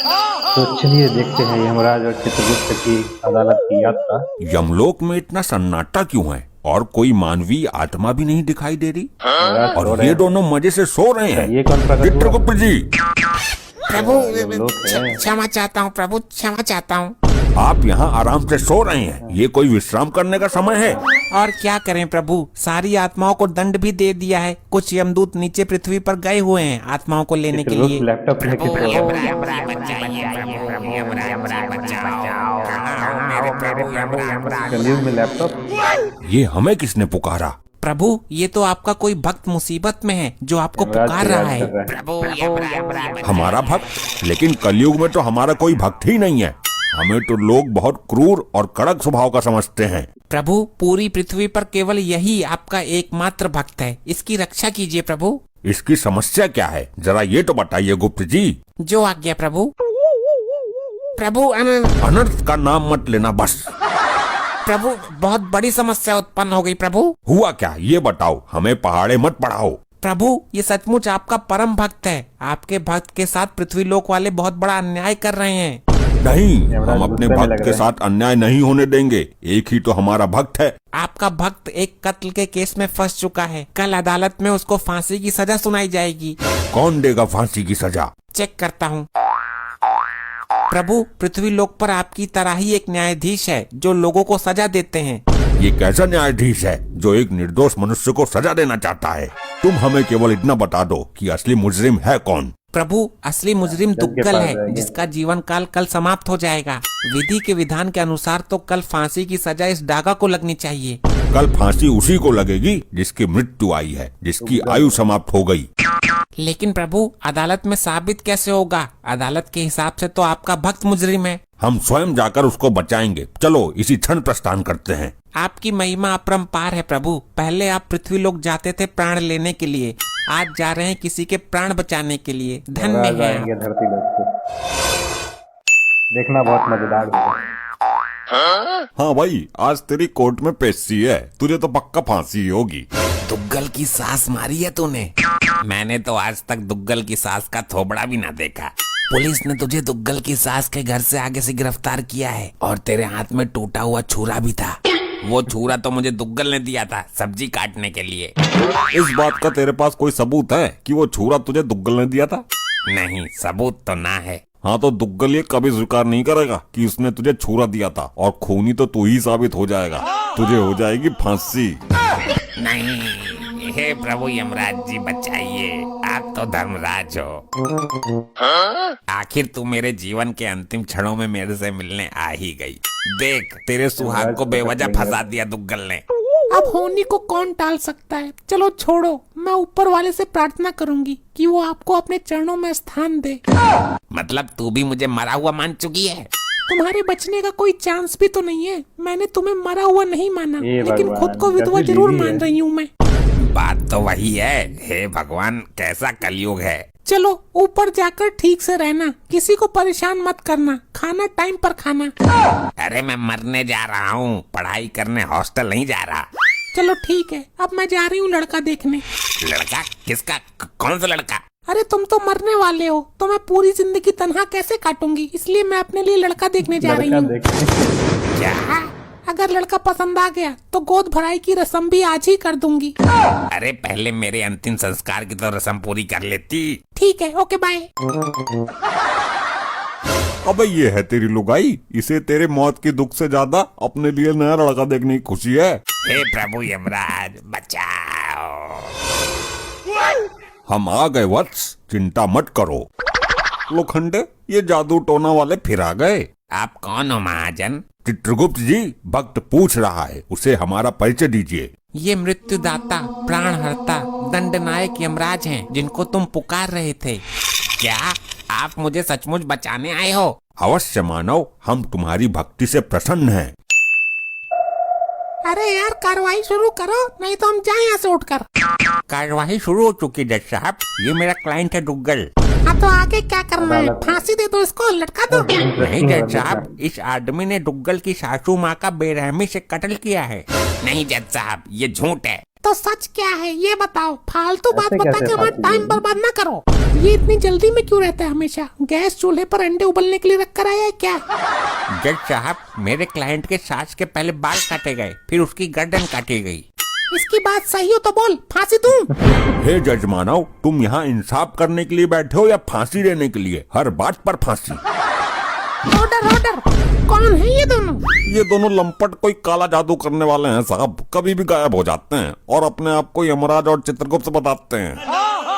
तो चलिए देखते हैं यमराज और चित्रगुप्त की अदालत की यात्रा। यमलोक में इतना सन्नाटा क्यों है और कोई मानवीय आत्मा भी नहीं दिखाई दे रही यमराज सो और रहे ये हैं। दोनों मजे से सो रहे हैं। ये कौन प्रकट हुआ? चित्रगुप्त जी, प्रभु यमलोक है। क्षमा चाहता हूँ प्रभु, क्षमा चाहता हूँ। आप यहाँ आराम से सो रहे हैं, ये कोई विश्राम करने का समय है? और क्या करें प्रभु, सारी आत्माओं को दंड भी दे दिया है। कुछ यमदूत नीचे पृथ्वी पर गए हुए हैं आत्माओं को लेने के लिए। लैपटॉप लेके सो कलयुग में लैपटॉप। ये हमें किसने पुकारा? प्रभु ये तो आपका कोई भक्त मुसीबत में है जो आपको यमराज पुकार को रहा याद है। कर रहा है। हमारा भक्त? लेकिन कलयुग में तो हमारा कोई भक्त ही नहीं है। हमें तो लोग बहुत क्रूर और कड़क स्वभाव का समझते हैं। प्रभु पूरी पृथ्वी पर केवल यही आपका एकमात्र भक्त है, इसकी रक्षा कीजिए प्रभु। इसकी समस्या क्या है, जरा ये तो बताइए गुप्त जी। जो आज्ञा प्रभु। प्रभु अनर्थ का नाम मत लेना बस। प्रभु बहुत बड़ी समस्या उत्पन्न हो गई प्रभु। हुआ क्या ये बताओ, हमें पहाड़े मत पढ़ाओ। प्रभु ये सचमुच आपका परम भक्त है। आपके भक्त के साथ पृथ्वी लोक वाले बहुत बड़ा अन्याय कर रहे हैं। नहीं, यमराज हम अपने गुस्से में लग भक्त के रहे हैं। साथ अन्याय नहीं होने देंगे। एक ही तो हमारा भक्त है। आपका भक्त एक कत्ल के केस में फंस चुका है। कल अदालत में उसको फांसी की सजा सुनाई जाएगी। कौन देगा फांसी की सजा? चेक करता हूँ। प्रभु पृथ्वी लोक पर आपकी तरह ही एक न्यायाधीश है जो लोगों को सजा देते हैं। ये कैसा न्यायाधीश है जो एक निर्दोष मनुष्य को सजा देना चाहता है? तुम हमें केवल इतना बता दो कि असली मुजरिम है कौन। प्रभु असली मुजरिम दुग्गल पास है रहेगा। जिसका जीवन काल कल समाप्त हो जाएगा। विधि के विधान के अनुसार तो कल फांसी की सजा इस डागा को लगनी चाहिए। कल फांसी उसी को लगेगी जिसकी मृत्यु आई है, जिसकी आयु समाप्त हो गई। लेकिन प्रभु अदालत में साबित कैसे होगा? अदालत के हिसाब से तो आपका भक्त मुजरिम है। हम स्वयं जाकर उसको बचाएंगे। चलो इसी क्षण प्रस्थान करते हैं। आपकी महिमा अपरंपार है प्रभु। पहले आप पृथ्वी लोक जाते थे प्राण लेने के लिए, आज जा रहे हैं किसी के प्राण बचाने के लिए। धन्य यमराज है आएंगे धरती लोक पे। देखना बहुत मजेदार होगा। हाँ भाई, आज तेरी कोर्ट में पेशी है, तुझे तो पक्का फांसी होगी। दुग्गल की सास मारी है तूने? मैंने तो आज तक दुग्गल की सास का थोबड़ा भी ना देखा। पुलिस ने तुझे दुग्गल की सास के घर से आगे से गिरफ्तार किया है और तेरे हाथ में टूटा हुआ छुरा भी था। वो छुरा तो मुझे दुग्गल ने दिया था सब्जी काटने के लिए। इस बात का तेरे पास कोई सबूत है कि वो छुरा तुझे दुग्गल ने दिया था? नहीं, सबूत तो ना है। हाँ तो दुग्गल ये कभी स्वीकार नहीं करेगा कि उसने तुझे छुरा दिया था, और खूनी तो तू ही साबित हो जाएगा। तुझे हो जाएगी फांसी। नहीं, हे प्रभु यमराज जी बचाइए, आप तो धर्मराज हो। आखिर तू मेरे जीवन के अंतिम क्षणों में मेरे से मिलने आ ही गई। देख तेरे सुहाग को बेवजह फंसा दिया दुग्गल ने। अब होनी को कौन टाल सकता है? चलो छोड़ो, मैं ऊपर वाले से प्रार्थना करूंगी कि वो आपको अपने चरणों में स्थान दे। मतलब तू भी मुझे मरा हुआ मान चुकी है? तुम्हारे बचने का कोई चांस भी तो नहीं है। मैंने तुम्हें मरा हुआ नहीं माना, हे लेकिन भगवान, खुद को विधवा कैसी जरूर दीदी मान है। रही हूँ मैं। बात तो वही है। हे भगवान, कैसा कलयुग है। चलो ऊपर जाकर ठीक से रहना, किसी को परेशान मत करना, खाना टाइम पर खाना। अरे मैं मरने जा रहा हूँ, पढ़ाई करने हॉस्टल नहीं जा रहा। चलो ठीक है, अब मैं जा रही हूँ लड़का देखने। लड़का? किसका? कौन सा लड़का? अरे तुम तो मरने वाले हो, तो मैं पूरी जिंदगी तन्हा कैसे काटूंगी, इसलिए मैं अपने लिए लड़का देखने जा रही लड़का हूँ। देखते क्या? अगर लड़का पसंद आ गया तो गोद भराई की रस्म भी आज ही कर दूंगी। अरे पहले मेरे अंतिम संस्कार की तो रस्म पूरी कर लेती। ठीक है, ओके बाय। अबे ये है तेरी लुगाई, इसे तेरे मौत की दुख से ज्यादा अपने लिए नया लड़का देखने की खुशी है। हे प्रभु यमराज बचाओ। हम आ गए वत्स, चिंता मत करो। लोखंडे, ये जादू टोना वाले फिर आ गए। आप कौन हो महाजन? चित्रगुप्त जी, भक्त पूछ रहा है, उसे हमारा परिचय दीजिए। ये मृत्युदाता, प्राणहर्ता, दंडनायक यमराज हैं जिनको तुम पुकार रहे थे। क्या आप मुझे सचमुच बचाने आए हो? अवश्य मानव, हम तुम्हारी भक्ति से प्रसन्न हैं। अरे यार कार्रवाई शुरू करो, नहीं तो हम जाएं यहाँ से उठकर। कार्रवाई शुरू हो चुकी जज साहब, ये मेरा क्लाइंट है दुग्गल। तो आगे क्या करना है? फांसी दे दो इसको, लटका दो। नहीं जज साहब, इस आदमी ने दुग्गल की सासू माँ का बेरहमी से कत्ल किया है। नहीं जज साहब, ये झूठ है। तो सच क्या है ये बताओ, फालतू बात ऐसे बता कैसे के हमारा फालतू टाइम बात? बर्बाद ना करो। ये इतनी जल्दी में क्यों रहता है हमेशा? गैस चूल्हे पर अंडे उबलने के लिए रख कर आया है क्या? जज साहब, मेरे क्लाइंट के सास के पहले बाल काटे गए, फिर उसकी गर्दन काटी गई। इसकी बात सही हो तो बोल, फांसी दूं? हे जज मानव, तुम यहाँ इंसाफ करने के लिए बैठे हो या फांसी देने के लिए? हर बात पर फांसी। ऑर्डर ऑर्डर, कौन है ये दोनों? ये दोनों लंपट कोई काला जादू करने वाले हैं साहब, कभी भी गायब हो जाते हैं और अपने आप को यमराज और चित्रगुप्त बताते हैं।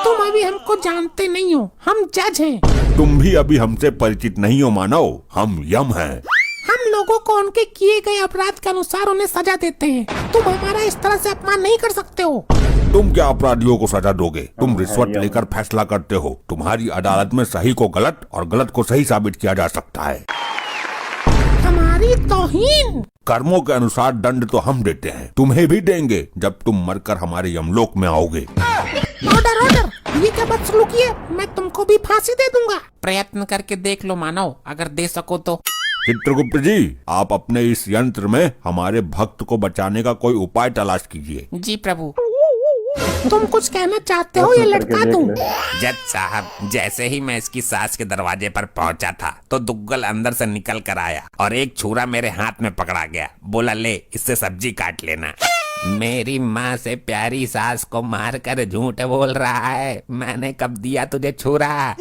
तुम अभी हमको जानते नहीं हो, हम जज हैं। तुम भी अभी हमसे परिचित नहीं हो मानव, हम यम हैं। हम लोगों को उनके किए गए अपराध के अनुसार उन्हें सजा देते हैं। तुम हमारा इस तरह से अपमान नहीं कर सकते हो। तुम क्या अपराधियों को सजा दोगे? तुम रिश्वत लेकर फैसला करते हो। तुम्हारी अदालत में सही को गलत और गलत को सही साबित किया जा सकता है। हमारी तौहीन। कर्मों के अनुसार दंड तो हम देते हैं, तुम्हें भी देंगे जब तुम मरकर हमारे यमलोक में आओगे। ऑर्डर ऑर्डर, ये क्या बदसलूकी है? मैं तुमको भी फांसी दे दूंगा। प्रयत्न करके देख लो मानव, अगर दे सको तो। चित्रगुप्त जी, आप अपने इस यंत्र में हमारे भक्त को बचाने का कोई उपाय तलाश कीजिए। जी प्रभु। तुम कुछ कहना चाहते हो या लटका दूं? जज साहब, जैसे ही मैं इसकी सास के दरवाजे पर पहुंचा था तो दुग्गल अंदर से निकल कर आया और एक छुरा मेरे हाथ में पकड़ा गया। बोला, ले इससे सब्जी काट लेना। मेरी माँ से प्यारी सास को मारकर झूठ बोल रहा है। मैंने कब दिया तुझे छुरा?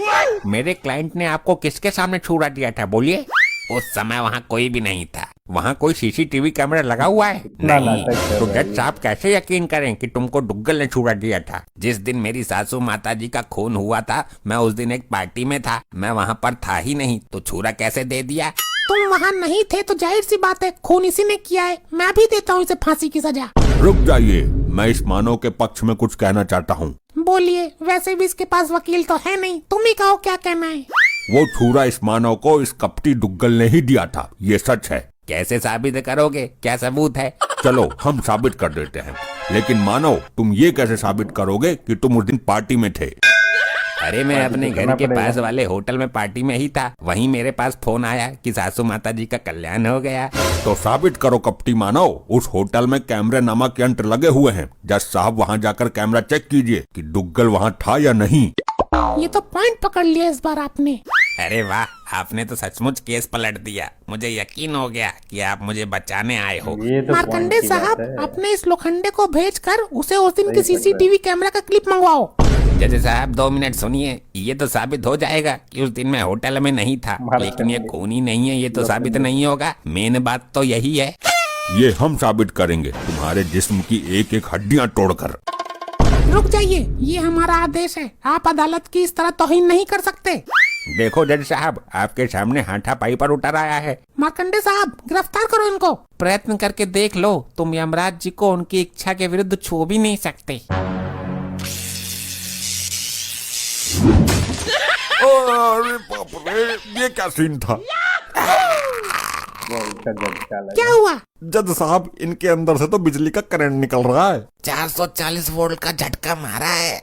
मेरे क्लाइंट ने आपको किसके सामने छुरा दिया था, बोलिए? उस समय वहाँ कोई भी नहीं था। वहाँ कोई सीसीटीवी कैमरा लगा हुआ है? नहीं। तो जज साहब कैसे यकीन करें कि तुमको डुग्गल ने छुरा दिया था? जिस दिन मेरी सासू माता जी का खून हुआ था, मैं उस दिन एक पार्टी में था, मैं वहाँ पर था ही नहीं, तो छुरा कैसे दे दिया? तुम वहाँ नहीं थे तो जाहिर सी बात है खून इसी ने किया है। मैं भी देता हूँ इसे फांसी की सजा। रुक जाइए, मैं इस मानव के पक्ष में कुछ कहना चाहता हूँ। बोलिए, वैसे भी इसके पास वकील तो है नहीं, तुम ही कहो क्या कहना है। वो छुरा इस मानव को इस कपटी डुग्गल ने ही दिया था, ये सच है। कैसे साबित करोगे? क्या सबूत है? चलो हम साबित कर देते हैं, लेकिन मानव, तुम ये कैसे साबित करोगे कि तुम उस दिन पार्टी में थे? अरे मैं अपने घर के पास वाले होटल में पार्टी में ही था। वहीं मेरे पास फोन आया कि सासू माता जी का कल्याण हो गया। तो साबित करो कपटी मानव, उस होटल में कैमरे नामक यंत्र लगे हुए हैं। जज साहब, वहाँ जाकर कैमरा चेक कीजिए कि डुग्गल वहाँ था या नहीं। ये तो पॉइंट पकड़ लिया इस बार आपने। अरे वाह, आपने तो सचमुच केस पलट दिया। मुझे यकीन हो गया कि आप मुझे बचाने आए हो। ये तो मार्कंडे पॉइंट की बात साहब, है। अपने इस लोखंडे को भेजकर उसे उस दिन की सही कर रहा है। सीसीटीवी कैमरा का क्लिप मंगवाओ। जज साहब 2 मिनट सुनिए। ये तो साबित हो जाएगा कि उस दिन मैं होटल में नहीं था, लेकिन ये खून ही नहीं है, ये तो साबित नहीं होगा। मेन बात तो यही है। ये हम साबित करेंगे, तुम्हारे जिस्म की एक एक हड्डियाँ तोड़कर। रुक जाइए, ये हमारा आदेश है। आप अदालत की इस तरह तौहीन नहीं कर सकते। देखो जज साहब, आपके सामने हाथापाई पर उतर आया है। मार्कंडे साहब, गिरफ्तार करो इनको। प्रयत्न करके देख लो, तुम यमराज जी को उनकी इच्छा के विरुद्ध छू भी नहीं सकते। अरे बाप रे, ये क्या सीन था? क्या हुआ? जज साहब, इनके अंदर से तो बिजली का करंट निकल रहा है। 440 वोल्ट का झटका मारा है।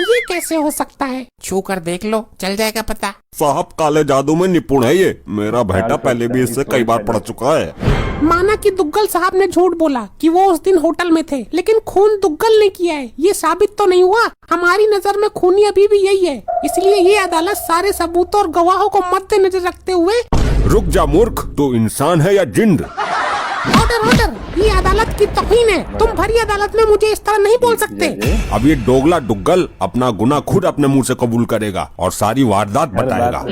ये कैसे हो सकता है? छू कर देख लो, चल जाएगा पता। साहब, काले जादू में निपुण है ये। मेरा बेटा पहले भी इससे कई बार पढ़ चुका है। माना कि दुग्गल साहब ने झूठ बोला कि वो उस दिन होटल में थे, लेकिन खून दुग्गल ने किया है, ये साबित तो नहीं हुआ। हमारी नजर में खूनी अभी भी यही है, इसलिए ये अदालत सारे सबूतों और गवाहों को मद्देनजर रखते हुए। रुक जा मूर्ख, तू इंसान है या जिंद? ऑर्डर ऑर्डर, ये अदालत की तौहीन है। तुम भरी अदालत में मुझे इस तरह नहीं बोल सकते। अब ये दोगला डुग्गल अपना गुनाह खुद अपने मुंह से कबूल करेगा और सारी वारदात बताएगा।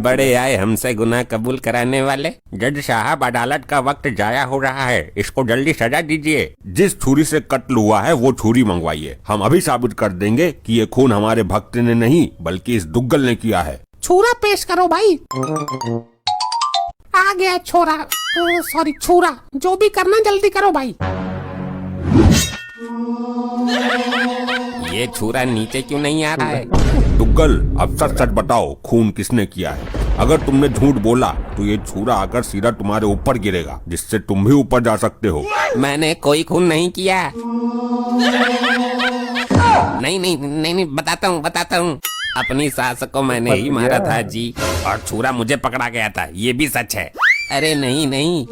बड़े आए हमसे गुनाह कबूल कराने वाले। जज साहब, अदालत का वक्त जाया हो रहा है, इसको जल्दी सजा दीजिए। जिस छुरी से कत्ल हुआ है वो छुरी मंगवाइए। हम अभी साबित कर देंगे कि ये खून हमारे भक्त ने नहीं बल्कि इस डुग्गल ने किया है। छुरा पेश करो भाई। आ गया छोरा, सॉरी छुरा। जो भी करना जल्दी करो भाई। ये छुरा नीचे क्यों नहीं आ रहा है? डुग्गल, अब सच सच बताओ, खून किसने किया है? अगर तुमने झूठ बोला तो ये छुरा आकर सीधा तुम्हारे ऊपर गिरेगा, जिससे तुम भी ऊपर जा सकते हो। मैंने कोई खून नहीं किया। नहीं नहीं नहीं नहीं, बताता हूँ। अपनी सास को मैंने ही मारा था जी, और छुरा मुझे पकड़ा गया था, ये भी सच है। अरे नहीं नहीं,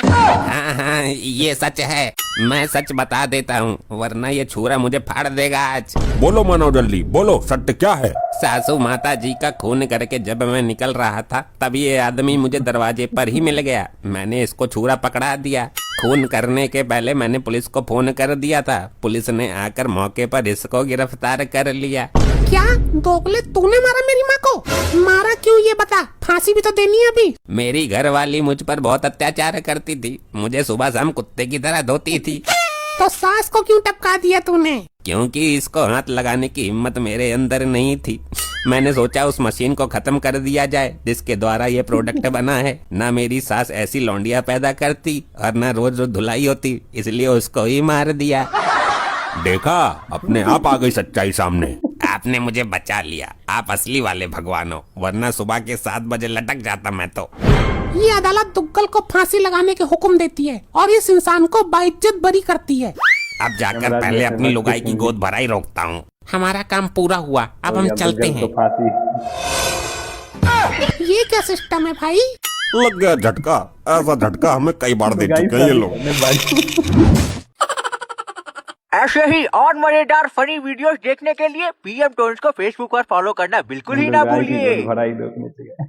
हाँ हाँ, ये सच है, मैं सच बता देता हूँ, वरना ये छुरा मुझे फाड़ देगा आज। बोलो मानव जल्दी बोलो, सत्य क्या है? सासू माता जी का खून करके जब मैं निकल रहा था तब ये आदमी मुझे दरवाजे पर ही मिल गया। मैंने इसको छुरा पकड़ा दिया। खून करने के पहले मैंने पुलिस को फोन कर दिया था। पुलिस ने आकर मौके पर इसको गिरफ्तार कर लिया। क्या दोगले, तूने मारा मेरी माँ को? मारा क्यों ये बता, फांसी भी तो देनी है अभी। मेरी घरवाली मुझ पर बहुत अत्याचार करती थी, मुझे सुबह शाम कुत्ते की तरह धोती थी। तो सास को क्यों टपका दिया तूने? क्योंकि इसको हाथ लगाने की हिम्मत मेरे अंदर नहीं थी। मैंने सोचा उस मशीन को खत्म कर दिया जाए जिसके द्वारा ये प्रोडक्ट बना है। ना मेरी सास ऐसी लौंडिया पैदा करती और ना रोज रोज धुलाई होती, इसलिए उसको ही मार दिया। देखा, अपने आप आ गई सच्चाई सामने। आपने मुझे बचा लिया, आप असली वाले भगवान हो, वरना सुबह के 7 बजे लटक जाता मैं तो। ये अदालत दुग्गल को फांसी लगाने के हुक्म देती है और इस इंसान को बाइज्जत बरी करती है। अब जाकर पहले अपनी लुगाई की गोद भराई रोकता हूँ। हमारा काम पूरा हुआ, अब हम चलते हैं। फांसी। ये क्या सिस्टम है भाई? लग गया झटका, ऐसा झटका हमें कई बार दे चुके हैं ये लोग। ऐसे ही और मजेदार फनी वीडियोस देखने के लिए पीएम टोन्स को फेसबुक पर फॉलो करना बिल्कुल ही ना भूलिए। भराई रोकनी चाहिए।